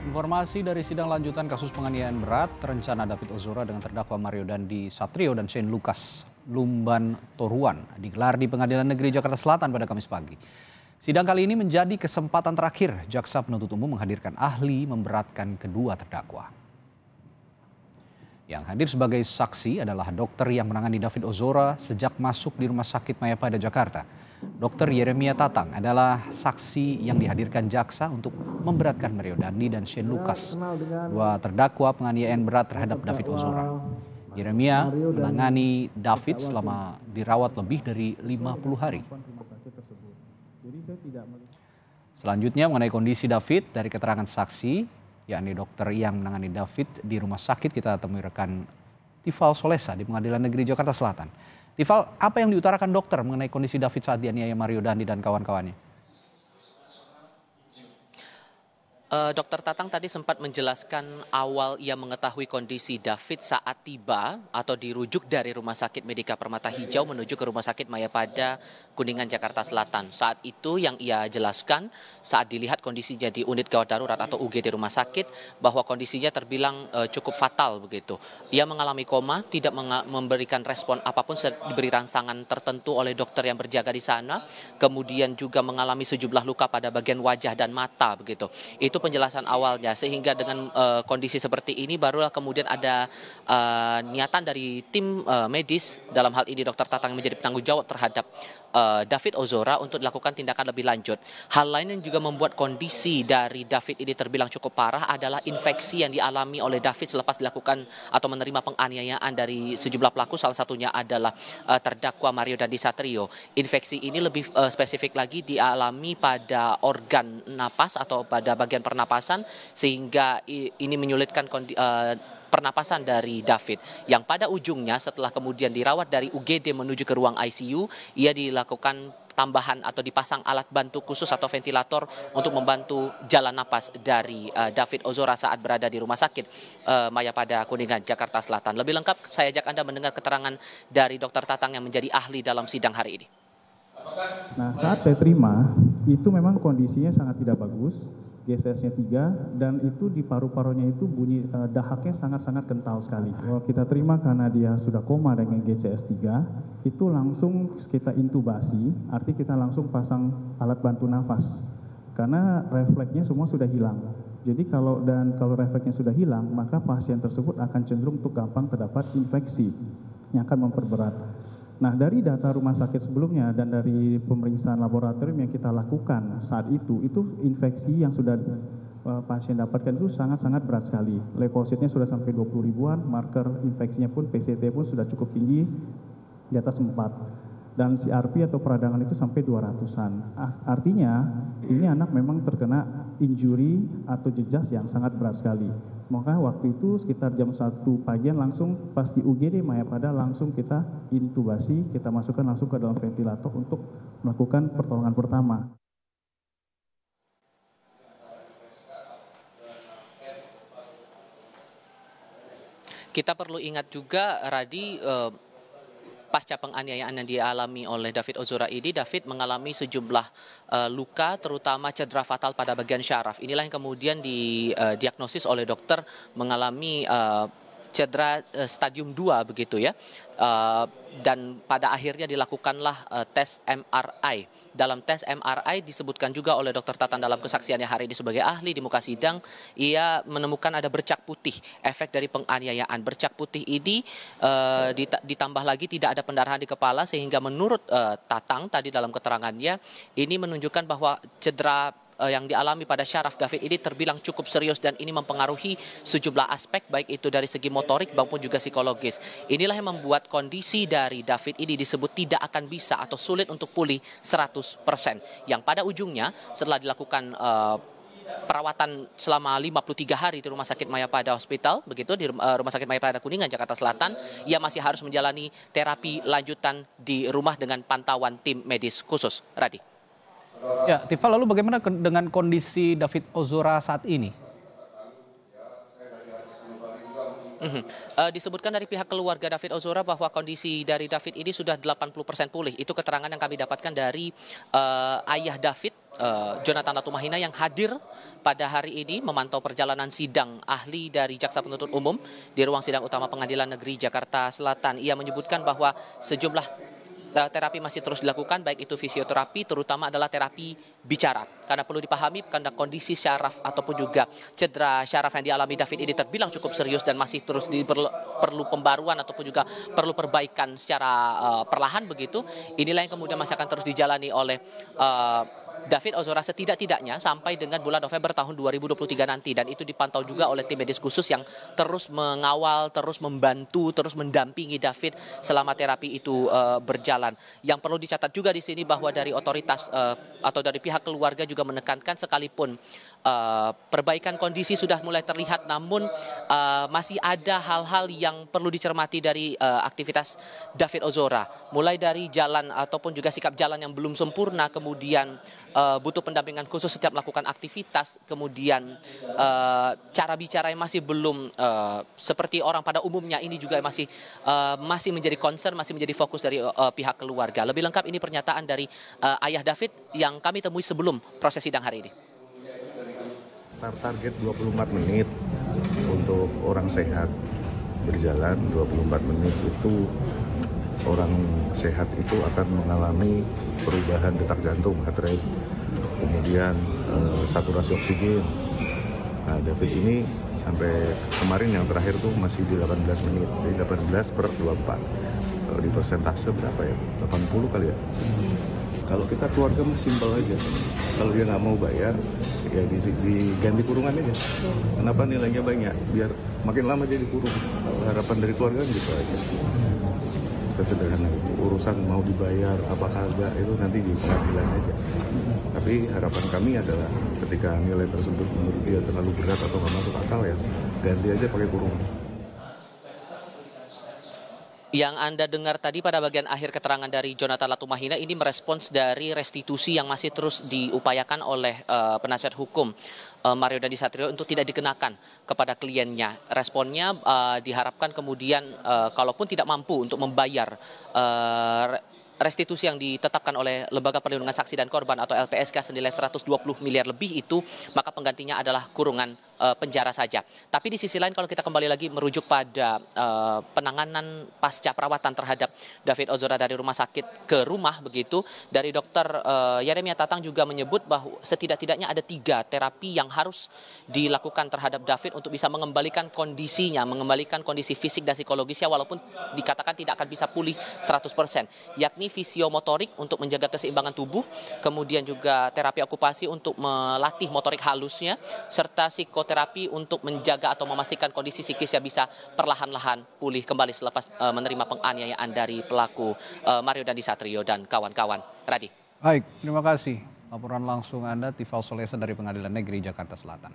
Informasi dari sidang lanjutan kasus penganiayaan berat rencana David Ozora dengan terdakwa Mario Dandi Satrio dan Shane Lucas Lumban Toruan digelar di Pengadilan Negeri Jakarta Selatan pada Kamis pagi. Sidang kali ini menjadi kesempatan terakhir jaksa penuntut umum menghadirkan ahli memberatkan kedua terdakwa. Yang hadir sebagai saksi adalah dokter yang menangani David Ozora sejak masuk di Rumah Sakit Mayapada Jakarta. Dr. Yeremia Tatang adalah saksi yang dihadirkan jaksa untuk memberatkan Mario Dandi dan Shane Lucas, dua terdakwa penganiayaan berat terhadap David Ozora. Yeremia menangani David selama dirawat lebih dari 50 hari. Selanjutnya mengenai kondisi David dari keterangan saksi, yakni dokter yang menangani David di rumah sakit, kita temui rekan Tifal Solesa di Pengadilan Negeri Jakarta Selatan. Tifal, apa yang diutarakan dokter mengenai kondisi David saat dianiaya Mario Dandi dan kawan-kawannya? Dokter Tatang tadi sempat menjelaskan awal ia mengetahui kondisi David saat tiba atau dirujuk dari Rumah Sakit Medika Permata Hijau menuju ke Rumah Sakit Mayapada Kuningan Jakarta Selatan. Saat itu yang ia jelaskan saat dilihat kondisinya di unit gawat darurat atau UGD rumah sakit bahwa kondisinya terbilang cukup fatal begitu. Ia mengalami koma, tidak memberikan respon apapun, diberi rangsangan tertentu oleh dokter yang berjaga di sana, kemudian juga mengalami sejumlah luka pada bagian wajah dan mata begitu. Itu penjelasan awalnya, sehingga dengan kondisi seperti ini barulah kemudian ada niatan dari tim medis, dalam hal ini Dokter Tatang menjadi penanggung jawab terhadap David Ozora untuk dilakukan tindakan lebih lanjut. Hal lain yang juga membuat kondisi dari David ini terbilang cukup parah adalah infeksi yang dialami oleh David selepas dilakukan atau menerima penganiayaan dari sejumlah pelaku, salah satunya adalah terdakwa Mario Dandi Satrio. Infeksi ini lebih spesifik lagi dialami pada organ napas atau pada bagian pernapasan, sehingga ini menyulitkan pernapasan dari David, yang pada ujungnya setelah kemudian dirawat dari UGD menuju ke ruang ICU, ia dilakukan tambahan atau dipasang alat bantu khusus atau ventilator untuk membantu jalan napas dari David Ozora saat berada di Rumah Sakit Mayapada Kuningan Jakarta Selatan. Lebih lengkap saya ajak Anda mendengar keterangan dari Dokter Tatang yang menjadi ahli dalam sidang hari ini. Nah, saat saya terima, itu memang kondisinya sangat tidak bagus, GCS-nya 3, dan itu di paru-parunya itu bunyi dahaknya sangat-sangat kental sekali. Kalau kita terima karena dia sudah koma dengan GCS 3, itu langsung kita intubasi, arti kita langsung pasang alat bantu nafas. Karena refleksnya semua sudah hilang. Jadi kalau refleksnya sudah hilang, maka pasien tersebut akan cenderung untuk gampang terdapat infeksi yang akan memperberat. Nah, dari data rumah sakit sebelumnya dan dari pemeriksaan laboratorium yang kita lakukan saat itu infeksi yang sudah pasien dapatkan itu sangat-sangat berat sekali. Leukositnya sudah sampai 20 ribuan, marker infeksinya pun PCT pun sudah cukup tinggi, di atas 4. Dan CRP atau peradangan itu sampai 200-an. Artinya ini anak memang terkena injury atau jejas yang sangat berat sekali. Maka waktu itu sekitar jam 1 pagian langsung pas di UGD Mayapada langsung kita intubasi, kita masukkan langsung ke dalam ventilator untuk melakukan pertolongan pertama. Kita perlu ingat juga, Radi, pasca penganiayaan yang dialami oleh David Ozora ini, David mengalami sejumlah luka, terutama cedera fatal pada bagian syaraf. Inilah yang kemudian didiagnosis oleh dokter mengalami cedera stadium 2 begitu ya. Dan pada akhirnya dilakukanlah tes MRI. Dalam tes MRI disebutkan juga oleh Dr. Tatang dalam kesaksiannya hari ini sebagai ahli di muka sidang, ia menemukan ada bercak putih, efek dari penganiayaan. Bercak putih ini ditambah lagi tidak ada pendarahan di kepala, sehingga menurut Tatang tadi dalam keterangannya, ini menunjukkan bahwa cedera yang dialami pada syaraf David ini terbilang cukup serius, dan ini mempengaruhi sejumlah aspek baik itu dari segi motorik maupun juga psikologis. Inilah yang membuat kondisi dari David ini disebut tidak akan bisa atau sulit untuk pulih 100%. Yang pada ujungnya setelah dilakukan perawatan selama 53 hari di Rumah Sakit Mayapada Hospital, begitu di Rumah Sakit Mayapada Kuningan Jakarta Selatan, ia masih harus menjalani terapi lanjutan di rumah dengan pantauan tim medis khusus. Radi. Ya, Tifa, lalu bagaimana dengan kondisi David Ozora saat ini? Disebutkan dari pihak keluarga David Ozora bahwa kondisi dari David ini sudah 80% pulih. Itu keterangan yang kami dapatkan dari ayah David, Jonathan Latumahina, yang hadir pada hari ini memantau perjalanan sidang ahli dari Jaksa Penuntut Umum di ruang sidang utama Pengadilan Negeri Jakarta Selatan. Ia menyebutkan bahwa sejumlah terapi masih terus dilakukan, baik itu fisioterapi, terutama adalah terapi bicara. Karena perlu dipahami, karena kondisi syaraf ataupun juga cedera syaraf yang dialami David ini terbilang cukup serius dan masih terus perlu pembaruan ataupun juga perlu perbaikan secara perlahan begitu. Inilah yang kemudian masih akan terus dijalani oleh David Ozora setidak-tidaknya sampai dengan bulan November tahun 2023 nanti, dan itu dipantau juga oleh tim medis khusus yang terus mengawal, terus membantu, terus mendampingi David selama terapi itu berjalan. Yang perlu dicatat juga di sini bahwa dari otoritas atau dari pihak keluarga juga menekankan sekalipun perbaikan kondisi sudah mulai terlihat, namun masih ada hal-hal yang perlu dicermati dari aktivitas David Ozora, mulai dari jalan ataupun juga sikap jalan yang belum sempurna, kemudian butuh pendampingan khusus setiap melakukan aktivitas, kemudian cara bicara yang masih belum seperti orang pada umumnya, ini juga masih menjadi concern, masih menjadi fokus dari pihak keluarga. Lebih lengkap ini pernyataan dari ayah David yang kami temui sebelum proses sidang hari ini. Target 24 menit untuk orang sehat berjalan, 24 menit itu orang sehat itu akan mengalami perubahan detak jantung, heart rate, kemudian saturasi oksigen. Nah, David ini sampai kemarin yang terakhir tuh masih di 18 menit, jadi 18/24. Kalau di persentase berapa ya? 80 kali ya. Kalau kita keluarga mah simpel aja. Kalau dia nggak mau bayar, ya diganti kurungan aja. Kenapa nilainya banyak? Biar makin lama dia dikurung. Harapan dari keluarga gitu aja. Sesederhana itu. Urusan mau dibayar apa kagak itu nanti di pengadilan aja. Tapi harapan kami adalah ketika nilai tersebut menurut dia terlalu berat atau nggak masuk akal, ya ganti aja pakai kurungan. Yang Anda dengar tadi pada bagian akhir keterangan dari Jonathan Latumahina ini merespons dari restitusi yang masih terus diupayakan oleh penasihat hukum Mario Dandisatrio untuk tidak dikenakan kepada kliennya. Responnya diharapkan kemudian kalaupun tidak mampu untuk membayar restitusi yang ditetapkan oleh Lembaga Perlindungan Saksi dan Korban atau LPSK senilai 120 miliar lebih itu, maka penggantinya adalah kurungan penjara saja. Tapi di sisi lain kalau kita kembali lagi merujuk pada penanganan pasca perawatan terhadap David Ozora dari rumah sakit ke rumah begitu, dari dokter Yeremia Tatang juga menyebut bahwa setidak-tidaknya ada 3 terapi yang harus dilakukan terhadap David untuk bisa mengembalikan kondisinya, mengembalikan kondisi fisik dan psikologisnya walaupun dikatakan tidak akan bisa pulih 100%, yakni fisiomotorik untuk menjaga keseimbangan tubuh, kemudian juga terapi okupasi untuk melatih motorik halusnya, serta psikoterapi untuk menjaga atau memastikan kondisi psikisnya bisa perlahan-lahan pulih kembali selepas menerima penganiayaan dari pelaku Mario Dandisatrio dan kawan-kawan. Radi. Baik, terima kasih. Laporan langsung Anda, Tifal Solesa dari Pengadilan Negeri Jakarta Selatan.